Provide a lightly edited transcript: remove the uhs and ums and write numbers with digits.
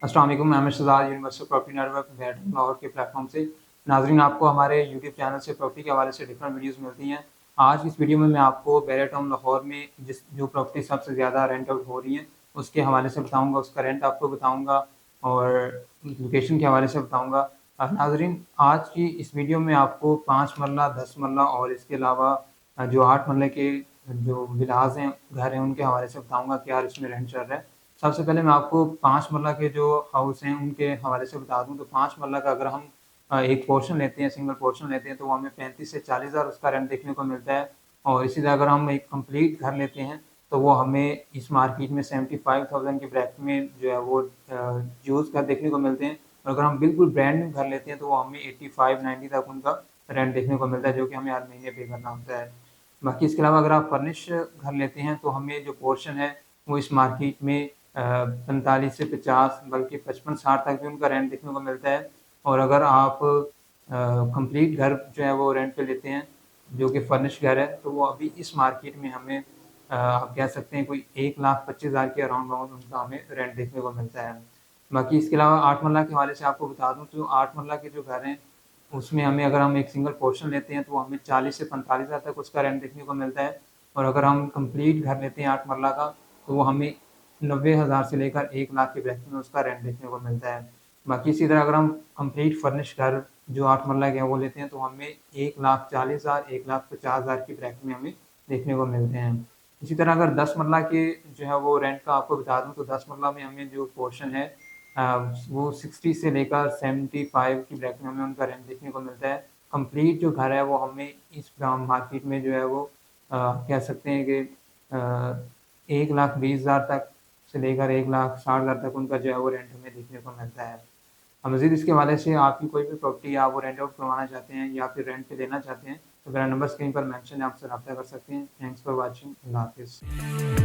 अस्सलाम वालेकुम, मैं Aamir Shahzad universal property network वेट लाहौर के प्लेटफॉर्म से नाजरीन आपको हमारे यूट्यूब चैनल से प्रॉपर्टी के हवाले से डिफरेंट वीडियोस मिलती हैं। आज की इस वीडियो में मैं आपको बैरियर टाउन लाहौर में जो प्रॉपर्टी सबसे ज़्यादा रेंट आउट हो रही हैं उसके हवाले से बताऊंगा, उसका रेंट आपको बताऊंगा और लोकेशन के हवाले से बताऊंगा। नाजरीन आज की इस वीडियो में आपको 5 मरला 10 मरला और इसके अलावा जो 8 मरले के जो विलाज हैं, घर हैं, उनके हवाले से बताऊंगा क्या इसमें रेंट चल रहा है। सबसे पहले मैं आपको 5 मरला के जो हाउस हैं उनके हवाले से बता दूं तो 5 मरला का अगर हम एक पोर्शन लेते हैं, सिंगल पोर्शन लेते हैं, तो वो हमें 35 से 40 हज़ार उसका रेंट देखने को मिलता है। और इसी तरह अगर हम एक कंप्लीट घर लेते हैं तो वो हमें इस मार्केट में 75,000 के ब्रैकेट में जो है वो यूज़ घर देखने को मिलते हैं। और अगर हम बिल्कुल ब्रांड न्यू घर लेते हैं तो वो हमें 85-90 तक उनका रेंट देखने को मिलता है, जो कि हमें हर महीने पे करना होता है। बाकी इसके अलावा अगर आप फर्निश घर लेते हैं तो हमें जो पोर्शन है वो इस मार्केट में 45 से 50 बल्कि 55-60 तक भी उनका रेंट देखने को मिलता है। और अगर आप कंप्लीट घर जो है वो रेंट पे लेते हैं जो कि फर्निश घर है तो वो अभी इस मार्केट में हमें आप कह सकते हैं कोई 1,25,000 के अराउंड उनका हमें रेंट देखने को मिलता है। बाकी इसके अलावा 8 मरला के हवाले से आपको बता दूं तो 8 मरला के जो घर हैं उसमें हमें अगर हम एक सिंगल पोर्शन लेते हैं तो हमें 40 से 45 हज़ार तक उसका रेंट देखने को मिलता है। और अगर हम कंप्लीट घर लेते हैं 8 मरला का तो वो हमें 90,000 से लेकर 1 लाख के ब्रैकेट में उसका रेंट देखने को मिलता है। बाकी इसी तरह अगर हम कंप्लीट फर्निश घर जो 8 मरला के हैं वो लेते हैं तो हमें 1,40,000 1,50,000 की ब्रैकेट में हमें देखने को मिलते हैं। इसी तरह अगर 10 मरला के जो है वो रेंट का आपको बता दूं तो 10 मरला में हमें जो पोर्शन है वो 60 से लेकर 75 की ब्रैकेट में हमें उनका रेंट देखने को मिलता है। कंप्लीट जो घर है वो हमें इस मार्केट में जो है वो कह सकते हैं कि 1,20,000 तक से लेकर 1,60,000 तक उनका जो है वो रेंट हमें देखने को मिलता है। मज़ीद इसके हवाले से आपकी कोई भी प्रॉपर्टी आप वो रेंट आउट करवाना चाहते हैं या फिर रेंट पे लेना चाहते हैं तो मेरा नंबर स्क्रीन पर मेंशन है, आपसे रब्ता कर सकते हैं। Thanks for watching. अल्लाह हाफ़िज़।